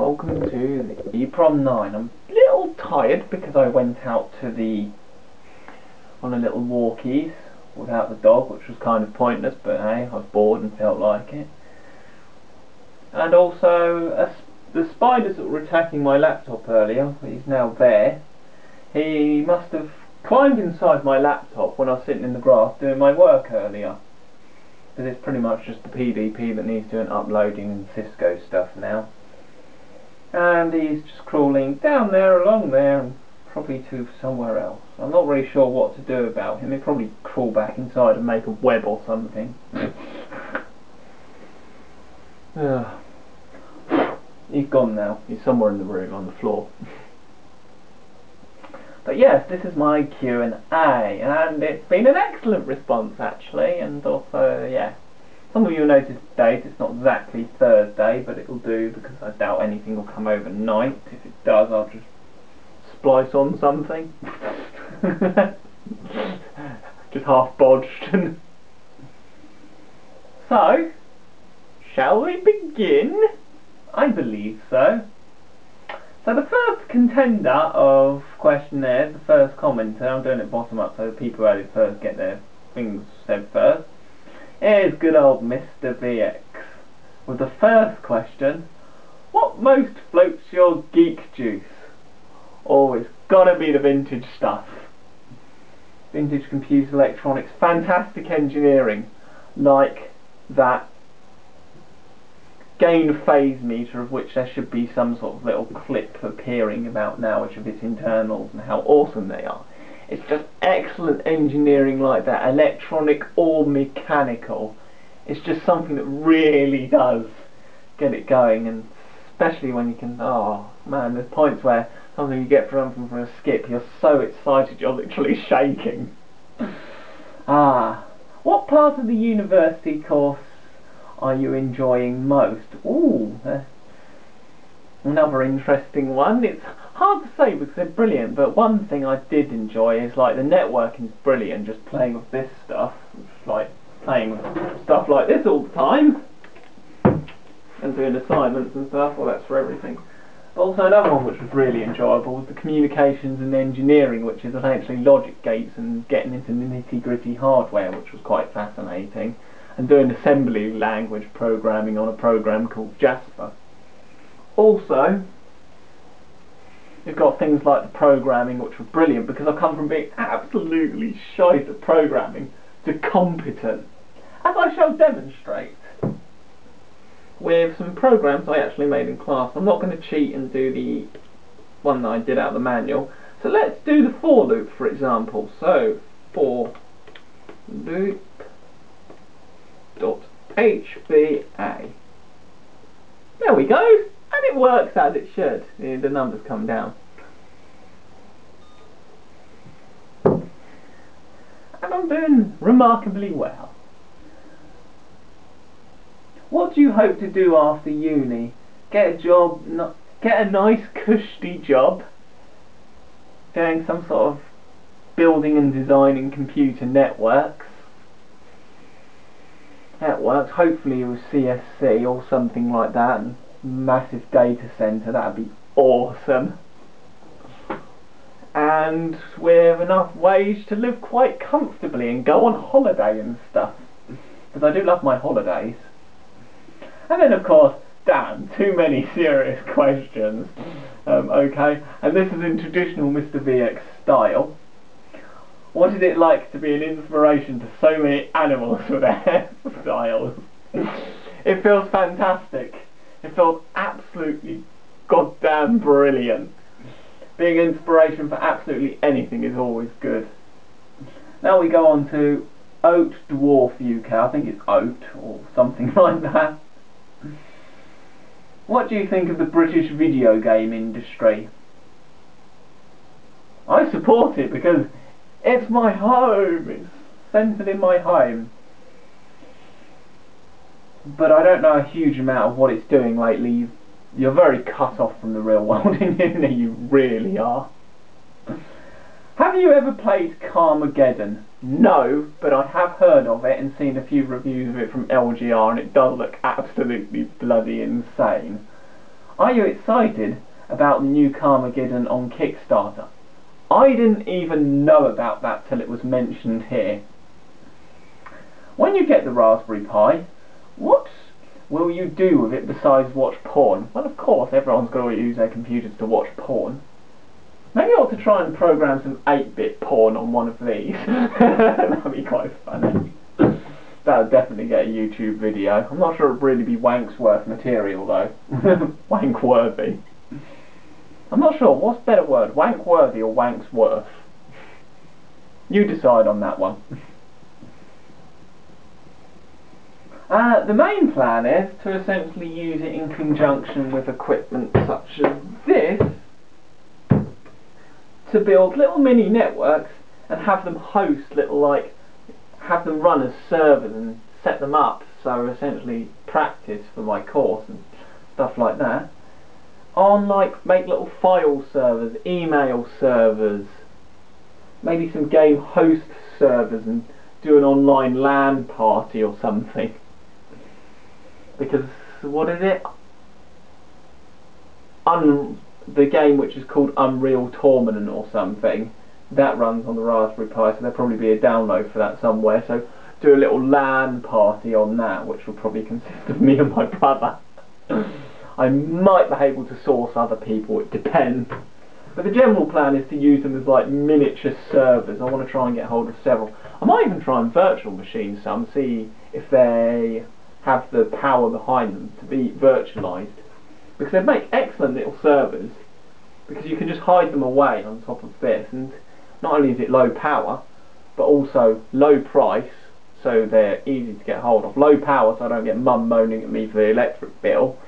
welcome to the EEPROM 9. I'm a little tired because I went out on a little walkies without the dog, which was kind of pointless, but hey, I was bored and felt like it. And also, the spiders that were attacking my laptop earlier, he's now there. He must have climbed inside my laptop when I was sitting in the grass doing my work earlier. Because it's pretty much just the PDP that needs doing uploading and Cisco stuff now. And he's just crawling down there, along there, and probably to somewhere else. I'm not really sure what to do about him. He'll probably crawl back inside and make a web or something. He's gone now. He's somewhere in the room on the floor. But yes, this is my Q&A, and it's been an excellent response actually, and also, yeah, some of you will notice the date, it's not exactly Thursday, but it'll do because I doubt anything will come overnight. If it does, I'll just splice on something. Just half bodged. So, shall we begin? I believe so. So the first contender of questionnaires, the first commenter, I'm doing it bottom up so the people who had it first get their things said first, is good old Mr. VX. With the first question, what most floats your geek juice? Oh, it's gotta be the vintage stuff. Vintage computers, electronics, fantastic engineering, like that gain phase meter, of which there should be some sort of little clip appearing about now, which of its internals and how awesome they are. It's just excellent engineering like that, electronic or mechanical. It's just something that really does get it going, and especially when you can, oh man, there's points where something you get from a skip, you're so excited you're literally shaking. What part of the university course are you enjoying most? Ooh, another interesting one. It's hard to say because they're brilliant, but one thing I did enjoy is like the networking's brilliant, just playing with this stuff, like playing with stuff like this all the time and doing assignments and stuff. Well, that's for everything. But also another one which was really enjoyable was the communications and engineering, which is essentially logic gates and getting into nitty-gritty hardware, which was quite fascinating, and doing assembly language programming on a program called Jasper. Also, you've got things like the programming, which were brilliant because I come from being absolutely shite at programming to competent, as I shall demonstrate with some programs I actually made in class. I'm not going to cheat and do the one that I did out of the manual, so let's do the for loop, for example. So for loop .hba. There we go, and it works as it should. The numbers come down, and I'm doing remarkably well. What do you hope to do after uni? Get a job, get a nice cushy job doing some sort of building and designing computer networks, hopefully with CSC or something like that, and massive data center, that'd be awesome, and with enough wage to live quite comfortably and go on holiday and stuff, because I do love my holidays. And then of course, damn, too many serious questions. Okay, and this is in traditional Mr. VX style. What is it like to be an inspiration to so many animals with their hairstyles? It feels fantastic. It feels absolutely goddamn brilliant. Being an inspiration for absolutely anything is always good. Now we go on to Oat Dwarf UK. I think it's Oat or something like that. What do you think of the British video game industry? I support it because it's my home, it's centred in my home. But I don't know a huge amount of what it's doing lately. You're very cut off from the real world in here, you really are. Have you ever played Carmageddon? No, but I have heard of it and seen a few reviews of it from LGR, and it does look absolutely bloody insane. Are you excited about the new Carmageddon on Kickstarter? I didn't even know about that till it was mentioned here. When you get the Raspberry Pi, what will you do with it besides watch porn? Well, of course, everyone's got to use their computers to watch porn. Maybe I ought to try and program some 8-bit porn on one of these. That'd be quite funny. That would definitely get a YouTube video. I'm not sure it would really be Wanksworth material though. Wankworthy. I'm not sure. What's a better word? Wankworthy or Wanksworth? You decide on that one. The main plan is to essentially use it in conjunction with equipment such as this to build little mini networks and have them host have them run as servers and set them up, so essentially practice for my course and stuff like that. On make little file servers, email servers, maybe some game host servers, and do an online LAN party or something. Because what is it? The game which is called Unreal Tournament or something, that runs on the Raspberry Pi, so there'll probably be a download for that somewhere. So do a little LAN party on that, which will probably consist of me and my brother. I might be able to source other people, it depends. But the general plan is to use them as like miniature servers. I want to try and get hold of several. I might even try and virtual machine some, see if they have the power behind them to be virtualized. Because they make excellent little servers, because you can just hide them away on top of this, and not only is it low power, but also low price, so they're easy to get hold of. Low power, so I don't get mum moaning at me for the electric bill,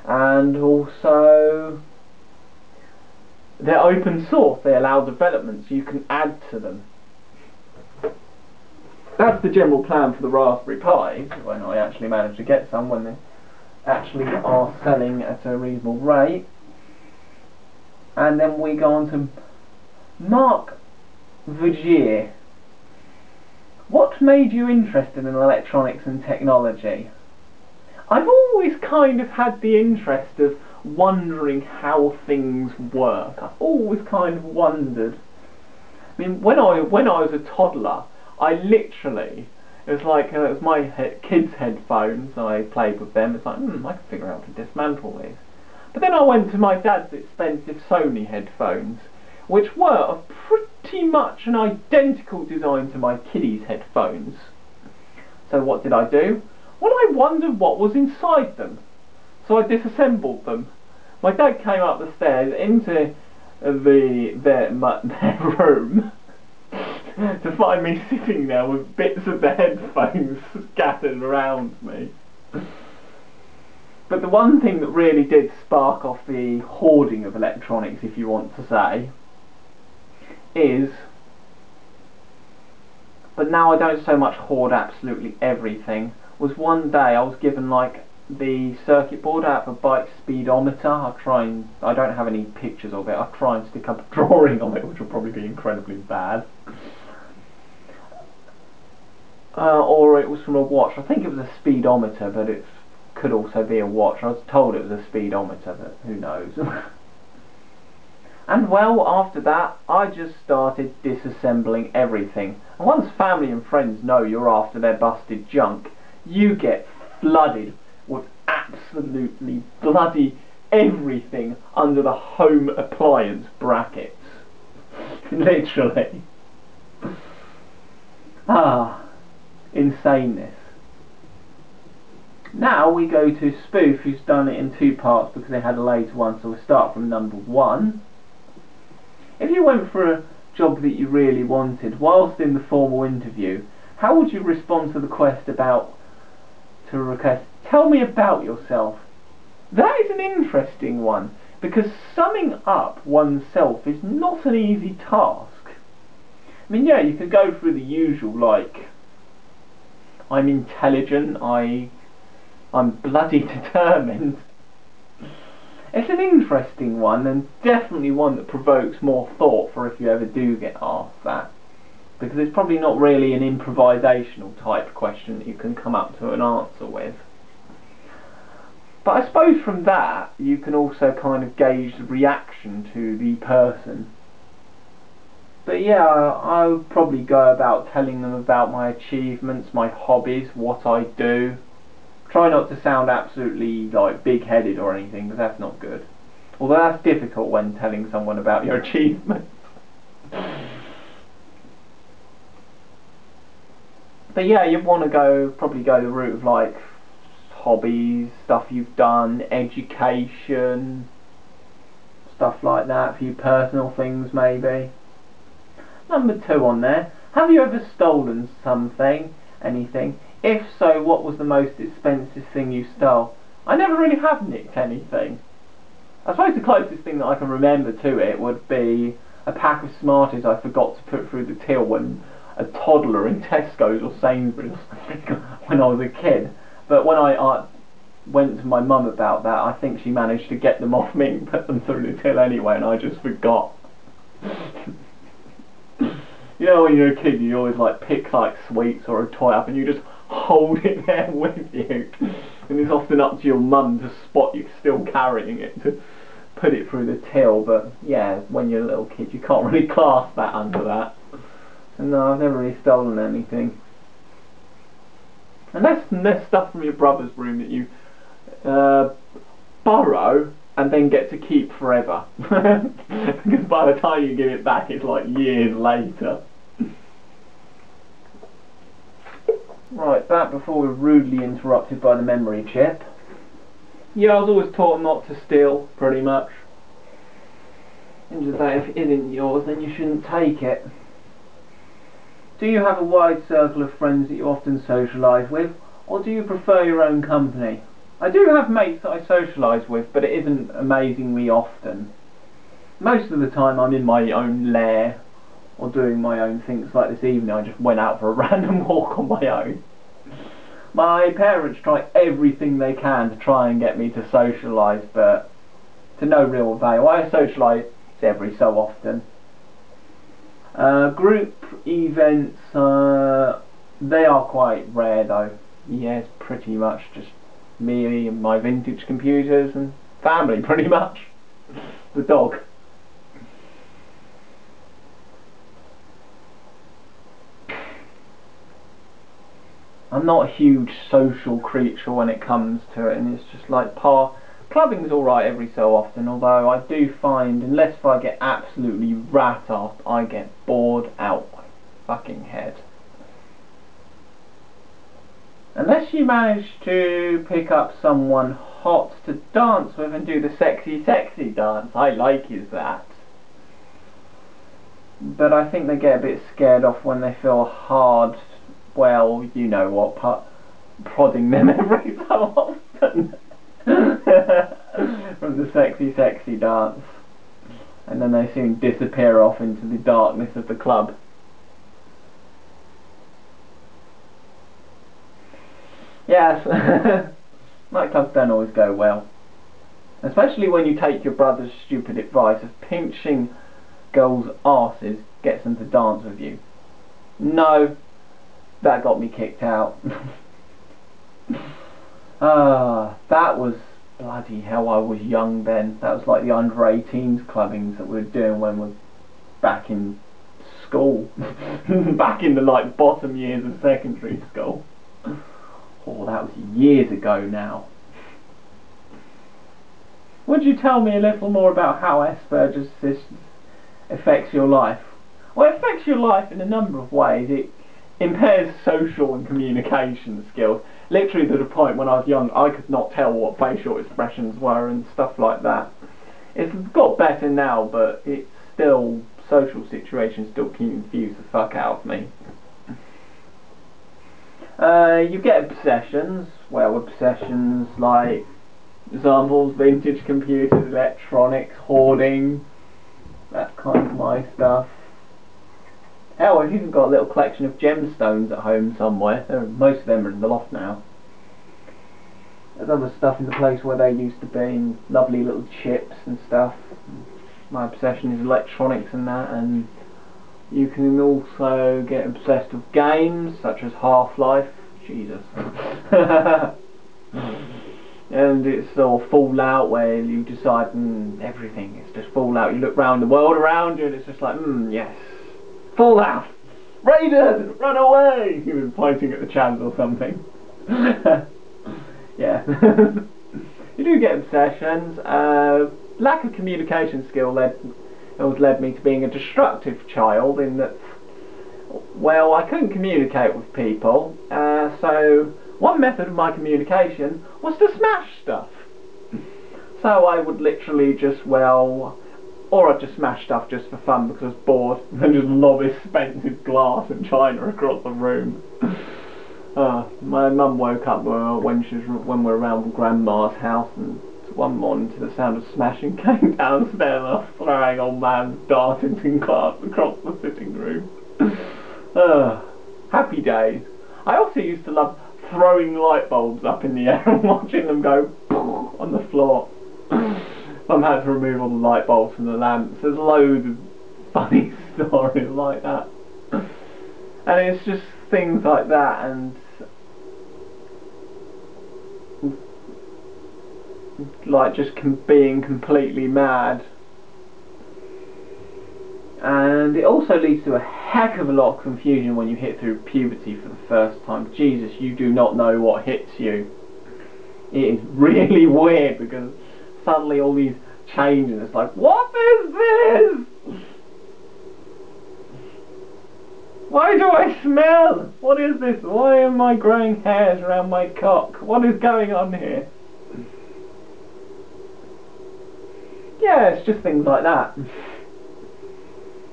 and also they're open source, they allow development, so you can add to them. That's the general plan for the Raspberry Pi, when I actually manage to get some, when they actually are selling at a reasonable rate. And then we go on to Mark Vergier. What made you interested in electronics and technology? I've always kind of had the interest of wondering how things work. I've always kind of wondered. I mean, when I was a toddler, I literally, it was like, it was my kids' headphones, I played with them, it's like, I can figure out how to dismantle these. But then I went to my dad's expensive Sony headphones, which were of pretty much an identical design to my kiddies' headphones. So what did I do? Well, I wondered what was inside them. So I disassembled them. My dad came up the stairs into their room to find me sitting there with bits of the headphones scattered around me. But the one thing that really did spark off the hoarding of electronics, if you want to say, is, but now I don't so much hoard absolutely everything, was one day I was given like the circuit board out of a bike speedometer. I don't have any pictures of it, I'll try and stick up a drawing of it, which will probably be incredibly bad. Or it was from a watch. I think it was a speedometer, but it could also be a watch. I was told it was a speedometer, but who knows. And well, after that, I just started disassembling everything. And once family and friends know you're after their busted junk, you get flooded with absolutely bloody everything under the home appliance brackets. Literally. Insaneness. Now we go to Spoof, who's done it in 2 parts because they had a later one, so we'll start from number 1. If you went for a job that you really wanted, whilst in the formal interview, how would you respond to the request, tell me about yourself? That is an interesting one, because summing up oneself is not an easy task. I mean, yeah, you could go through the usual, like, I'm intelligent, I'm bloody determined. It's an interesting one, and definitely one that provokes more thought for if you ever do get asked that. Because it's probably not really an improvisational type question that you can come up to an answer with. But I suppose from that you can also kind of gauge the reaction to the person. But yeah, I would probably go about telling them about my achievements, my hobbies, what I do. Try not to sound absolutely like big-headed or anything, because that's not good. Although that's difficult when telling someone about your achievements. But yeah, you'd want to probably go the route of like hobbies, stuff you've done, education, stuff like that, for your personal things maybe. Number 2 on there. Have you ever stolen something? Anything? If so, what was the most expensive thing you stole? I never really have nicked anything. I suppose the closest thing that I can remember to it would be a pack of Smarties I forgot to put through the till when a toddler in Tesco's or Sainsbury's when I was a kid. But when I went to my mum about that, I think she managed to get them off me and put them through the till anyway, and I just forgot. You know, when you're a kid, you always like pick like sweets or a toy up and you just hold it there with you, and it's often up to your mum to spot you still carrying it to put it through the till. But yeah, when you're a little kid you can't really class that under that. So no, I've never really stolen anything. Unless there's stuff from your brother's room that you borrow and then get to keep forever. Because by the time you give it back it's like years later. Right, back before we're rudely interrupted by the memory chip. Yeah, I was always taught not to steal, pretty much. End of the day, if it isn't yours, then you shouldn't take it. Do you have a wide circle of friends that you often socialise with, or do you prefer your own company? I do have mates that I socialise with, but it isn't amazingly often. Most of the time I'm in my own lair, or doing my own things. Like this evening I just went out for a random walk on my own. My parents try everything they can to try and get me to socialise, but to no real avail. I socialise every so often. Group events, they are quite rare though. Yes, pretty much just me and my vintage computers and family, pretty much. The dog. I'm not a huge social creature when it comes to it, and it's just like clubbing's alright every so often, although I do find, unless if I get absolutely rat-assed, I get bored out my fucking head. Unless you manage to pick up someone hot to dance with and do the sexy sexy dance, I like is that. But I think they get a bit scared off when they feel hard, well, you know what, prodding them every so often from the sexy sexy dance, and then they soon disappear off into the darkness of the club. Yes, nightclubs don't always go well, especially when you take your brother's stupid advice of pinching girls' arses gets them to dance with you. No, that got me kicked out. That was bloody hell. I was young then. That was like the under 18s clubbings that we were doing when we were back in school. Back in the like bottom years of secondary school. Oh, that was years ago now. Would you tell me a little more about how Asperger's affects your life? Well, it affects your life in a number of ways. It impairs social and communication skills. Literally to the point when I was young I could not tell what facial expressions were and stuff like that. It's got better now, but it's still, social situations still confuse the fuck out of me. You get obsessions. Well, obsessions like examples, vintage computers, electronics, hoarding, that kind of my stuff. Hell, I've even got a little collection of gemstones at home somewhere. Most of them are in the loft now. There's other stuff in the place where they used to be, lovely little chips and stuff. My obsession is electronics and that, and you can also get obsessed with games such as Half-Life. Jesus. And it's all Fallout where you decide, everything is just Fallout. You look round the world around you and it's just like, yes, Fallout! Raiders, run away! He was pointing at the Chaz or something. Yeah. You do get obsessions. Lack of communication skill led me to being a destructive child in that, well, I couldn't communicate with people, so one method of my communication was to smash stuff. So I would literally just, or I'd just smash stuff just for fun because I was bored, and just lob expensive glass and china across the room. My mum woke up when we were around Grandma's house, and one morning to the sound of smashing came downstairs and I was throwing old man's dartings in glass across the sitting room. Happy days. I also used to love throwing light bulbs up in the air and watching them go on the floor. Mum had to remove all the light bulbs from the lamps. There's loads of funny stories like that. And it's just things like that, and like just being completely mad. And it also leads to a heck of a lot of confusion when you hit through puberty for the first time. Jesus, you do not know what hits you. It is really weird because suddenly all these changes, it's like, what is this? Why do I smell? What is this? Why am I growing hairs around my cock? What is going on here? Yeah, it's just things like that.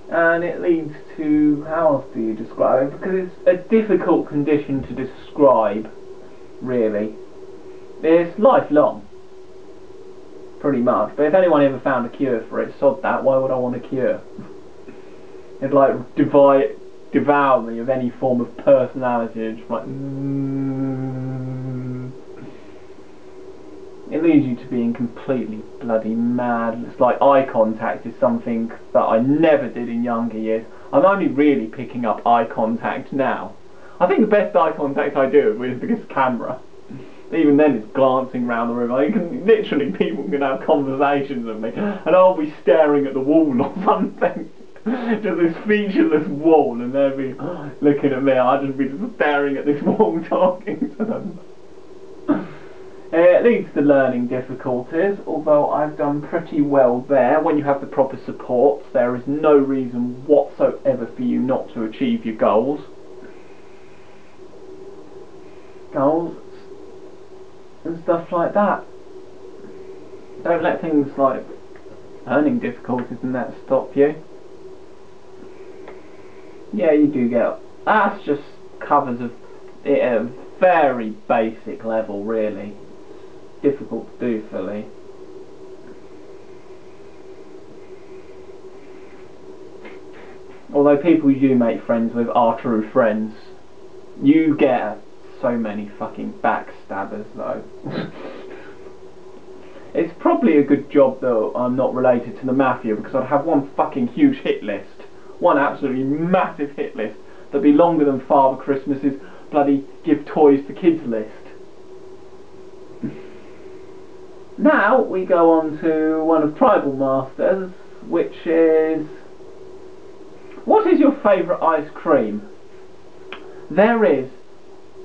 And it leads to, how else do you describe it? Because it's a difficult condition to describe, really. It's lifelong, pretty much. But if anyone ever found a cure for it, sod that, why would I want a cure? It'd like devour me of any form of personality. It's just like, It leads you to being completely bloody mad. It's like eye contact is something that I never did in younger years. I'm only really picking up eye contact now. I think the best eye contact I do is with this camera. Even then it's glancing around the room. I can literally, people can have conversations with me and I'll be staring at the wall or something. Just this featureless wall, and they'll be looking at me. I'll just be staring at this wall talking to them. It leads to learning difficulties, although I've done pretty well there. When you have the proper support, there is no reason whatsoever for you not to achieve your goals. And stuff like that. Don't let things like learning difficulties and that stop you. Yeah, you do get... That's just covers it at a very basic level, really. Difficult to do fully. Although people you do make friends with are true friends, you get so many fucking backstabbers though. It's probably a good job though I'm not related to the Mafia, because I'd have one fucking huge hit list. One absolutely massive hit list that'd be longer than Father Christmas's bloody give toys for kids list. Now we go on to one of Tribal Masters, which is, what is your favourite ice cream? There is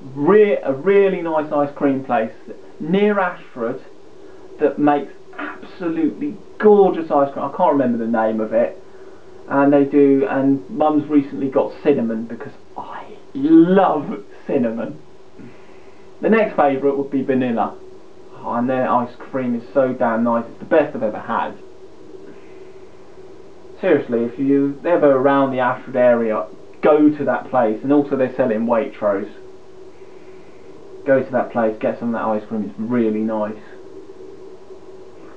a really nice ice cream place near Ashford that makes absolutely gorgeous ice cream. I can't remember the name of it. And they do, and Mum's recently got cinnamon because I love cinnamon. The next favourite would be vanilla. Oh, and their ice cream is so damn nice. It's the best I've ever had. Seriously, if you're ever around the Ashford area, go to that place. And also they sell it in Waitrose. Go to that place, get some of that ice cream. It's really nice.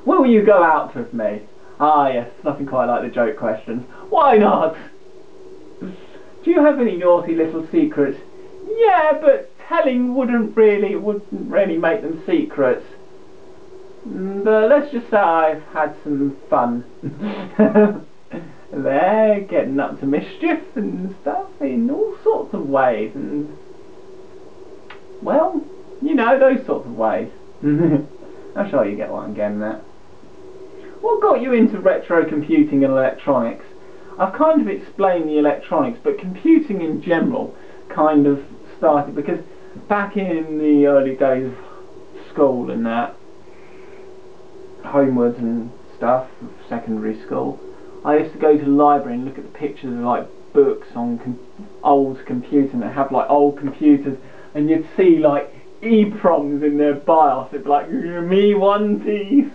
Will you go out with me? Ah yes, nothing quite like the joke questions. Why not? Do you have any naughty little secrets? Yeah, but telling wouldn't really make them secrets. But let's just say I've had some fun. They're getting up to mischief and stuff in all sorts of ways, and well, you know, those sorts of ways. I'm sure you get what I'm getting at. What got you into retro computing and electronics? I've kind of explained the electronics, but computing in general kind of started because back in the early days of school and that, homewards and stuff, secondary school, I used to go to the library and look at the pictures of like books on old computers, and they have like old computers, and you'd see like EEPROMs in their BIOS. It'd be like me one piece.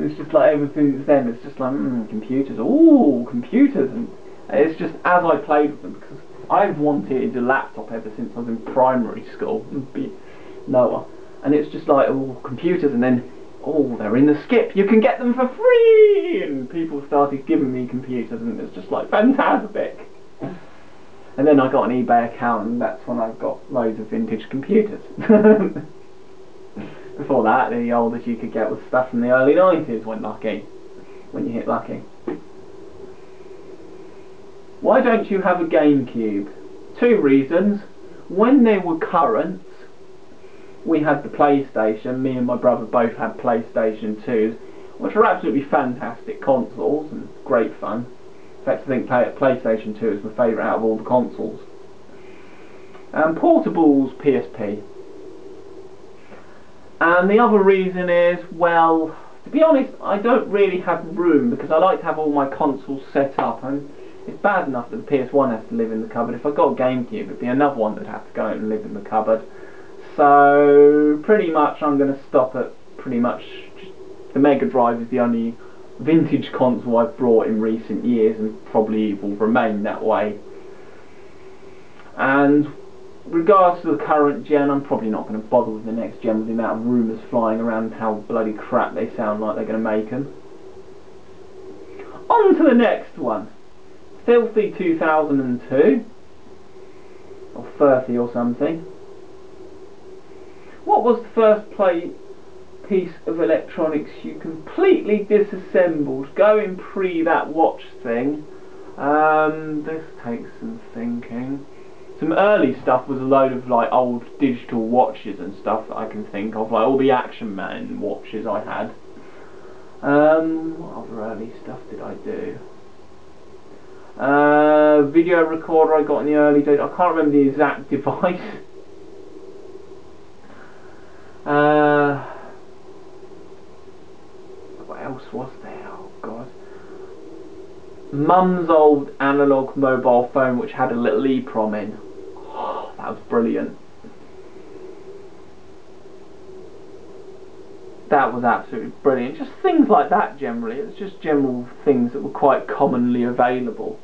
It's just like ever since then, it's just like computers, ooh, computers, and it's just as I played with them, because I've wanted a laptop ever since I was in primary school, lower, and it's just like, oh, computers, and then, oh, they're in the skip, you can get them for free, and people started giving me computers, and it's just like fantastic. And then I got an eBay account, and that's when I got loads of vintage computers. Before that, the oldest you could get was stuff from the early 90s when you hit lucky. Why don't you have a GameCube? 2 reasons. When they were current, we had the PlayStation. Me and my brother both had PlayStation 2s, which are absolutely fantastic consoles and great fun. In fact, I think PlayStation 2 is my favourite out of all the consoles. Portables, PSP. And the other reason is, well, to be honest, I don't really have room, because I like to have all my consoles set up, and it's bad enough that the PS1 has to live in the cupboard. If I got a GameCube, it'd be another one that'd have to go and live in the cupboard. So pretty much I'm going to stop at pretty much the Mega Drive is the only vintage console I've brought in recent years, and probably will remain that way. And regards to the current gen, I'm probably not going to bother with the next gen with the amount of rumours flying around how bloody crap they sound like they're going to make them. On to the next one. Filthy 2002. Or 30 or something. What was the first piece of electronics you completely disassembled? Going pre that watch thing. This takes some thinking. Some early stuff was a load of like old digital watches and stuff that I can think of, like all the Action Man watches I had. What other early stuff did I do? Video recorder I got in the early days. I can't remember the exact device. What else was there? Oh god. Mum's old analog mobile phone which had a little EEPROM in. Oh, that was brilliant. That was absolutely brilliant. Just things like that generally. It's just general things that were quite commonly available.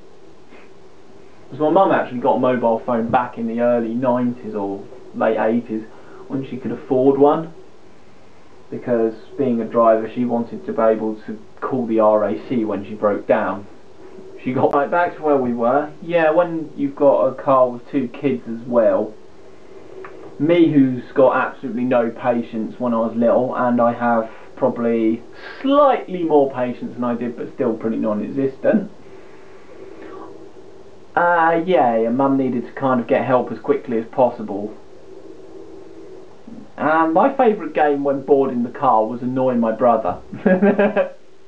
Because my mum actually got a mobile phone back in the early 90s or late 80s when she could afford one. Because being a driver, she wanted to be able to call the RAC when she broke down. She got right back to where we were. Yeah, when you've got a car with 2 kids as well. Me, who's got absolutely no patience when I was little, and I have probably slightly more patience than I did, but still pretty non-existent. Yeah, your mum needed to kind of get help as quickly as possible. And my favourite game when bored in the car was annoying my brother.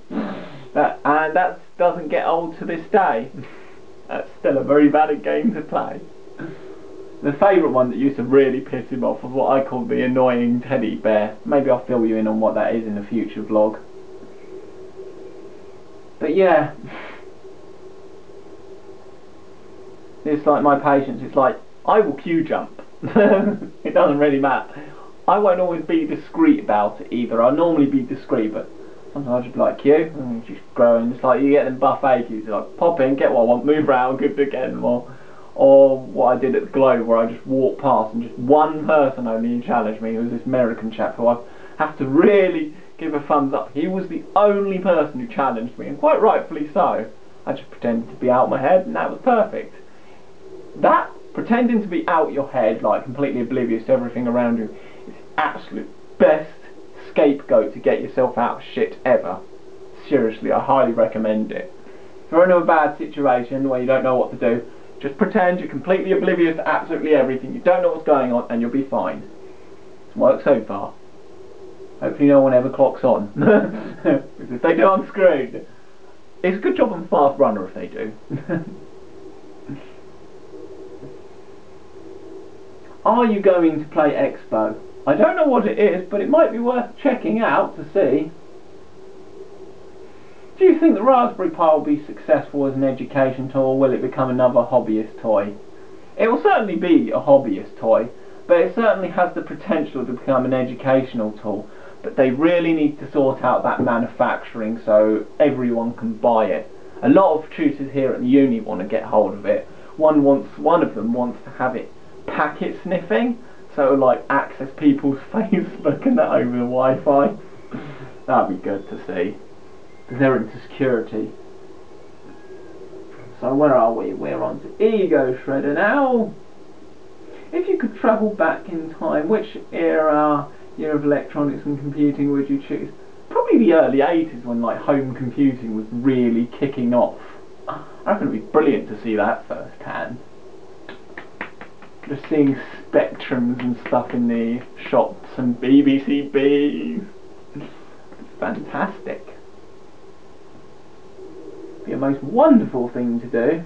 And that doesn't get old to this day. That's still a very valid game to play. The favourite one that used to really piss him off was what I called the annoying teddy bear. Maybe I'll fill you in on what that is in a future vlog. But yeah, it's like my patience. It's like, I will queue jump. It doesn't really matter. I won't always be discreet about it either. I'll normally be discreet, but sometimes I'll just be like, queue, and just growing. It's like you get them buffet queues, like pop in, get what I want, move around, good to get them all. Or what I did at the Globe, where I just walked past and just one person only challenged me. It was this American chap who I have to really give a thumbs up. He was the only person who challenged me, and quite rightfully so. I just pretended to be out my head, and that was perfect. That, pretending to be out your head, like completely oblivious to everything around you, is the absolute best scapegoat to get yourself out of shit ever. Seriously, I highly recommend it. If you're in a bad situation where you don't know what to do, just pretend you're completely oblivious to absolutely everything. You don't know what's going on, and you'll be fine. It's worked so far. Hopefully no one ever clocks on. Because if they do, I'm screwed. It's a good job I'm fast runner if they do. Are you going to play Expo? I don't know what it is, but it might be worth checking out to see. Do you think the Raspberry Pi will be successful as an education tool, or will it become another hobbyist toy? It will certainly be a hobbyist toy, but it certainly has the potential to become an educational tool. But they really need to sort out that manufacturing so everyone can buy it. A lot of tutors here at the uni want to get hold of it. One of them wants to have it packet sniffing, so like access people's Facebook and that over the Wi-Fi. That'd be good to see, because they're into security. So where are we? We're on to Ego Shredder now. If you could travel back in time, which year of electronics and computing would you choose? Probably the early 80s, when like home computing was really kicking off. I reckon it'd be brilliant to see that firsthand. Just seeing Spectrums and stuff in the shops and BBC Bs. Fantastic. Be a most wonderful thing to do.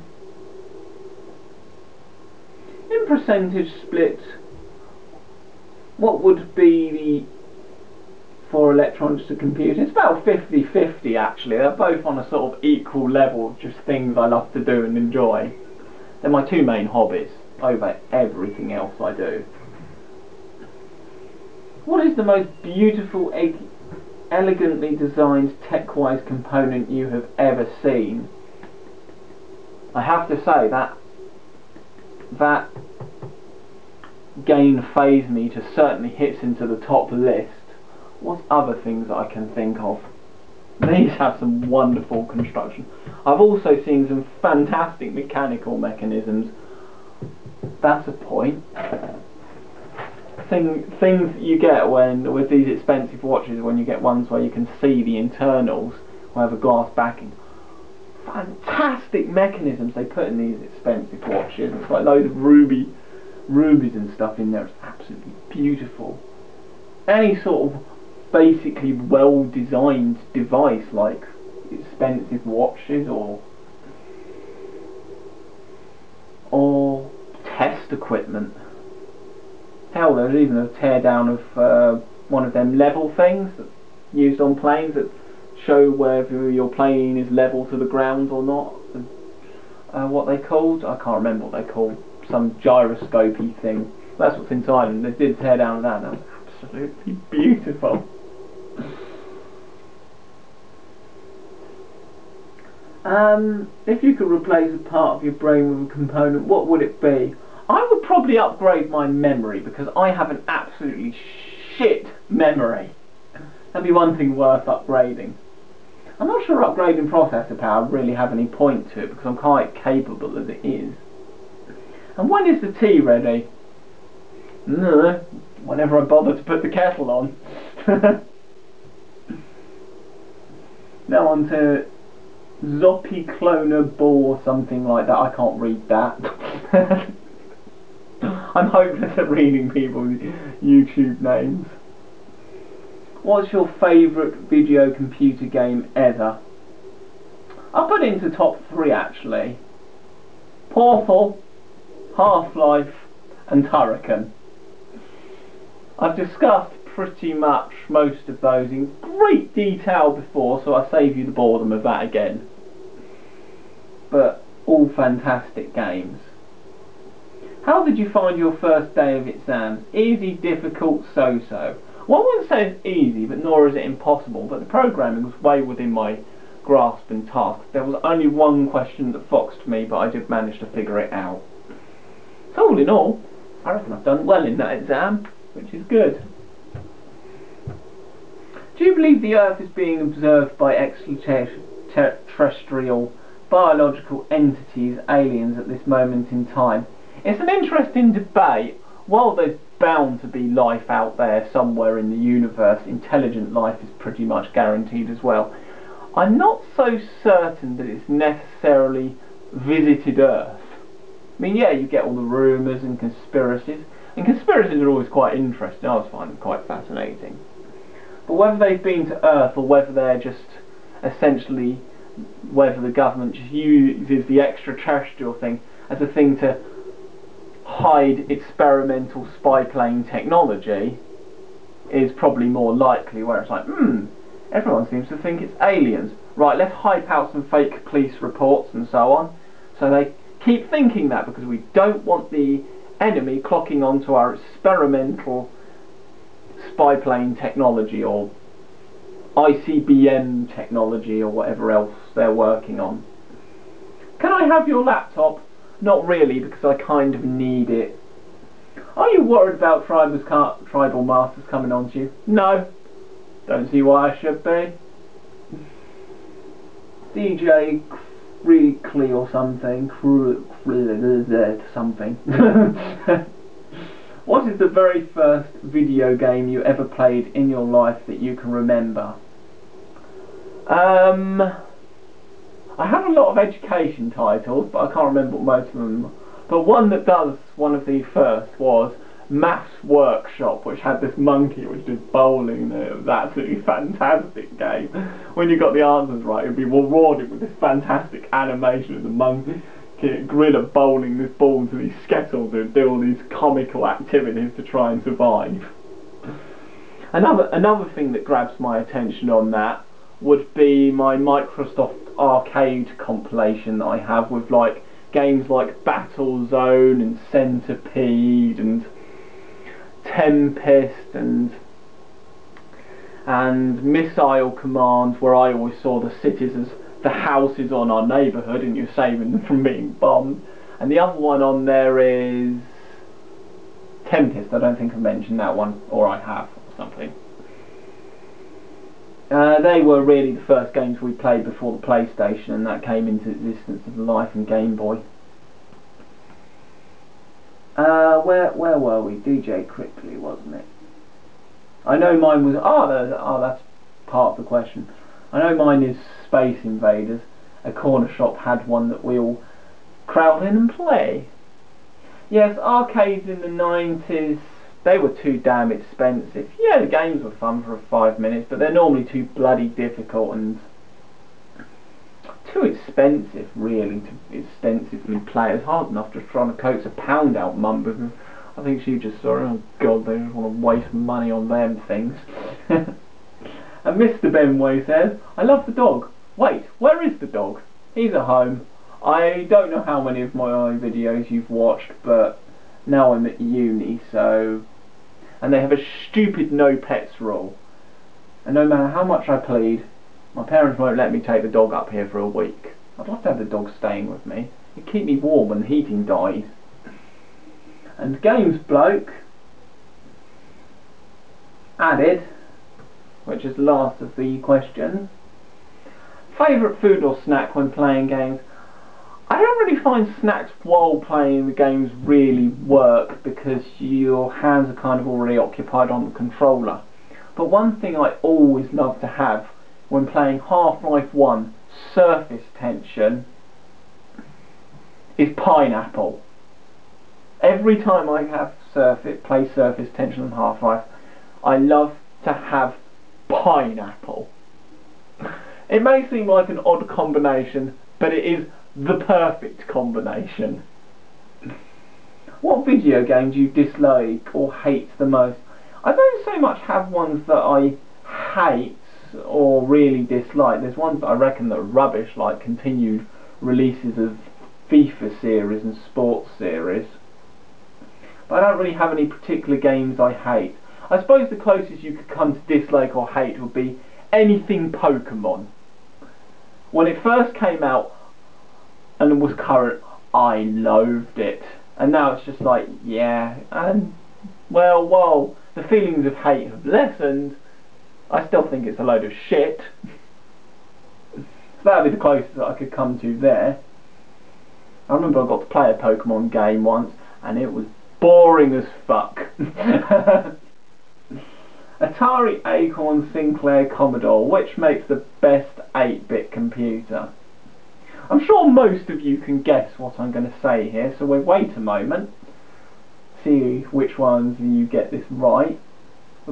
In percentage split, what would be the for electronics to computing? It's about 50-50 actually. They're both on a sort of equal level, just things I love to do and enjoy. They're my two main hobbies over everything else I do. What is the most beautiful, elegantly designed tech-wise component you have ever seen? I have to say that Gain Phase Meter certainly hits into the top list. What other things I can think of? These have some wonderful construction. I've also seen some fantastic mechanical mechanisms. That's a point. Things you get with these expensive watches, when you get ones where you can see the internals, or have a glass backing. Fantastic mechanisms they put in these expensive watches. It's like loads of rubies and stuff in there. It's absolutely beautiful. Any sort of basically well-designed device like expensive watches or test equipment. Hell, there's even a teardown of one of them level things that's used on planes that show whether your plane is level to the ground or not. What they called? I can't remember what they called. Some gyroscopy thing. That's what's inside them. They did tear down that. That was absolutely beautiful. If you could replace a part of your brain with a component, what would it be? I would probably upgrade my memory, because I have an absolutely shit memory. That'd be one thing worth upgrading. I'm not sure upgrading processor power would really have any point to it, because I'm quite capable as it is. And when is the tea ready? No, whenever I bother to put the kettle on. Now on to Zopiclona Ball or something like that. I can't read that. I'm hopeless at reading people's YouTube names. What's your favourite video computer game ever? I'll put it into top 3 actually. Portal, Half-Life and Turrican. I've discussed pretty much most of those in great detail before, so I'll save you the boredom of that again. But all fantastic games. How did you find your first day of exams? Easy, difficult, so-so. Well, I wouldn't say it's easy, but nor is it impossible, but the programming was way within my grasp and task. There was only one question that foxed me, but I did manage to figure it out. So all in all, I reckon I've done well in that exam, which is good. Do you believe the Earth is being observed by extraterrestrial biological entities, aliens, at this moment in time? It's an interesting debate. While there's bound to be life out there somewhere in the universe, intelligent life is pretty much guaranteed as well. I'm not so certain that it's necessarily visited Earth. I mean, yeah, you get all the rumours and conspiracies are always quite interesting. I always find them quite fascinating. But whether they've been to Earth or whether they're just essentially, whether the government just uses the extraterrestrial thing as a thing to hide experimental spy plane technology is probably more likely, where it's like, everyone seems to think it's aliens. Right, let's hype out some fake police reports and so on. So they keep thinking that because we don't want the enemy clocking onto our experimental spy plane technology or ICBM technology or whatever else they're working on. Can I have your laptop? Not really, because I kind of need it. Are you worried about tribal masters coming on to you? No. Don't see why I should be. DJ Creakley or something. Something. What is the very first video game you ever played in your life that you can remember? I have a lot of education titles, but I can't remember most of them. But one of the first was Maths Workshop, which had this monkey which did bowling. It was absolutely fantastic game. When you got the answers right, you'd be rewarded with this fantastic animation of the monkey gorilla bowling this ball to these skettles and do all these comical activities to try and survive. Another thing that grabs my attention on that would be my Microsoft Arcade compilation that I have with like games like Battlezone and Centipede and Tempest and Missile Command, where I always saw the cities as the houses on our neighbourhood and you're saving them from being bombed. And the other one on there is Tempest. I don't think I mentioned that one, or I have, or something. They were really the first games we played before the PlayStation, and that came into existence of the Life and Game Boy. Where were we? DJ Quickly, wasn't it? I know mine was... that's part of the question. I know mine is Space Invaders. A corner shop had one that we all crowd in and play. Yes, arcades in the 90s, they were too damn expensive. Yeah, the games were fun for 5 minutes, but they're normally too bloody difficult and too expensive, really, to extensively play. It's hard enough just trying to coax a pound out mum, because I think she just thought, oh god, they just want to waste money on them things. And Mr. Benway says, I love the dog. Wait, where is the dog? He's at home. I don't know how many of my videos you've watched, but now I'm at uni, so... And they have a stupid no pets rule. And no matter how much I plead, my parents won't let me take the dog up here for a week. I'd love to have the dog staying with me. It'd keep me warm when the heating dies. And Games Bloke added, which is the last of the questions, favourite food or snack when playing games? I don't really find snacks while playing the games really work because your hands are kind of already occupied on the controller. But one thing I always love to have when playing Half-Life 1 Surface Tension is pineapple. Every time I have play Surface Tension on Half-Life, I love to have pineapple. It may seem like an odd combination, but it is the perfect combination. What video game do you dislike or hate the most? I don't so much have ones that I hate or really dislike. There's ones that I reckon that are rubbish, like continued releases of FIFA series and sports series. But I don't really have any particular games I hate. I suppose the closest you could come to dislike or hate would be anything Pokemon. When it first came out and was current, I loathed it. And now it's just like, yeah, and well, the feelings of hate have lessened. I still think it's a load of shit. So that would be the closest that I could come to there. I remember I got to play a Pokemon game once, and it was boring as fuck. Atari, Acorn, Sinclair, Commodore, which makes the best 8-bit computer? I'm sure most of you can guess what I'm going to say here, so we'll wait a moment, see which ones you get this right.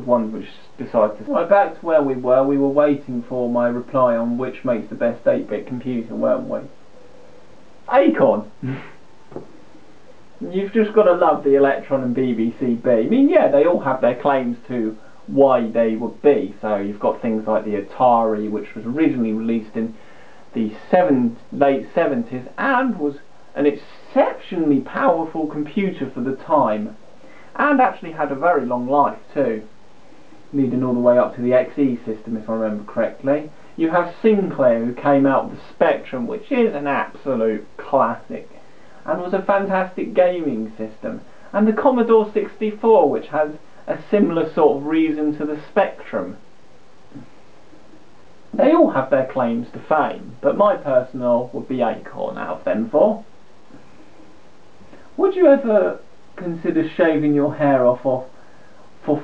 the ones which decide to... Right, back to where we were. We were waiting for my reply on which makes the best 8-bit computer, weren't we? Acorn! You've just got to love the Electron and BBC B. I mean, yeah, they all have their claims to why they would be. So you've got things like the Atari, which was originally released in the late 70s and was an exceptionally powerful computer for the time, and actually had a very long life too, leading all the way up to the XE system, if I remember correctly. You have Sinclair, who came out with the Spectrum, which is an absolute classic and was a fantastic gaming system, and the Commodore 64, which has a similar sort of reason to the Spectrum. They all have their claims to fame, but my personal would be Acorn out of them four. Would you ever consider shaving your hair off for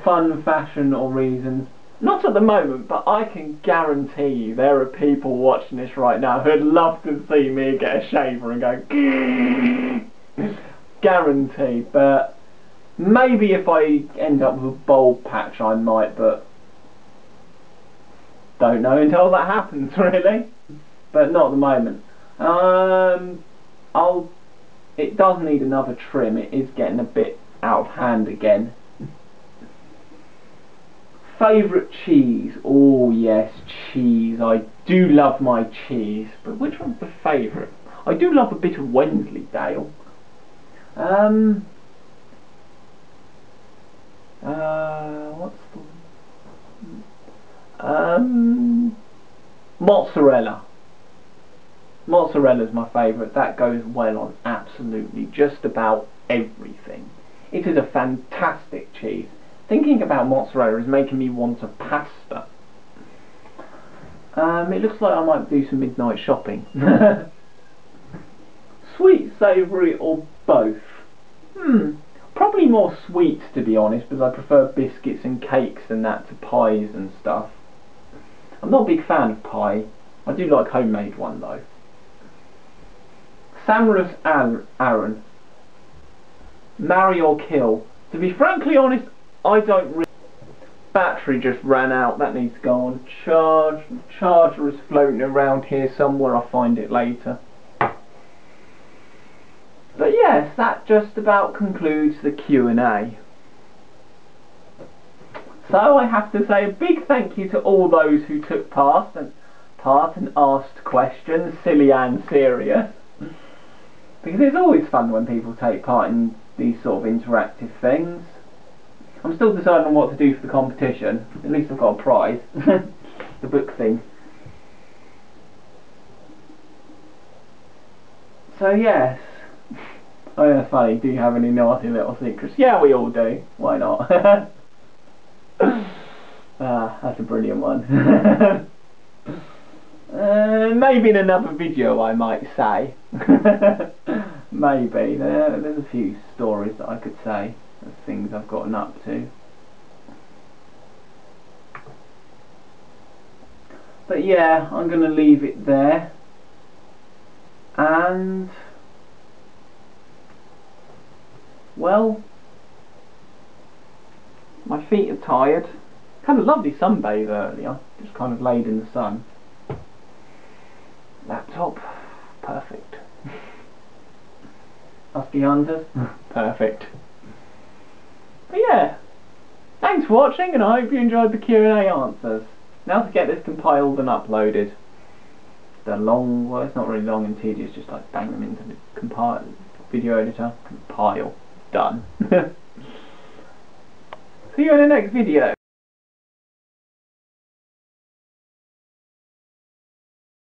fun, fashion or reasons? Not at the moment, but I can guarantee you there are people watching this right now who'd love to see me get a shaver and go guaranteed, but maybe if I end up with a bald patch I might, but don't know until that happens really. But not at the moment. It does need another trim. It is getting a bit out of hand again. Favourite cheese? Oh yes, cheese. I do love my cheese. But which one's the favourite? I do love a bit of Wensleydale. What's the... mozzarella. Mozzarella's my favourite. That goes well on absolutely just about everything. It is a fantastic cheese. Thinking about mozzarella is making me want a pasta. It looks like I might do some midnight shopping. Sweet, savoury or both? Probably more sweet, to be honest, because I prefer biscuits and cakes and that to pies and stuff. I'm not a big fan of pie. I do like homemade one though. Samurai Aaron. Marry or kill? To be frankly honest, I don't really... Battery just ran out. That needs to go on charge. The charger is floating around here somewhere. I'll find it later. But yes, that just about concludes the Q&A. So I have to say a big thank you to all those who took part and asked questions, silly and serious. Because it's always fun when people take part in these sort of interactive things. I'm still deciding on what to do for the competition. At least I've got a prize. The book thing. So yes. Oh yeah, funny. Do you have any naughty little secrets? Yeah, we all do. Why not? That's a brilliant one. Maybe in another video I might say. Maybe. There's a few stories that I could say of things I've gotten up to. But yeah, I'm going to leave it there. And... well, my feet are tired. Had a lovely sunbathe earlier, just kind of laid in the sun. Laptop, perfect. Husky Hunters, perfect. But yeah, thanks for watching, and I hope you enjoyed the Q&A answers. Now to get this compiled and uploaded. Well, it's not really long and tedious, just like bang them into the compile video editor, compile, done. See you in the next video.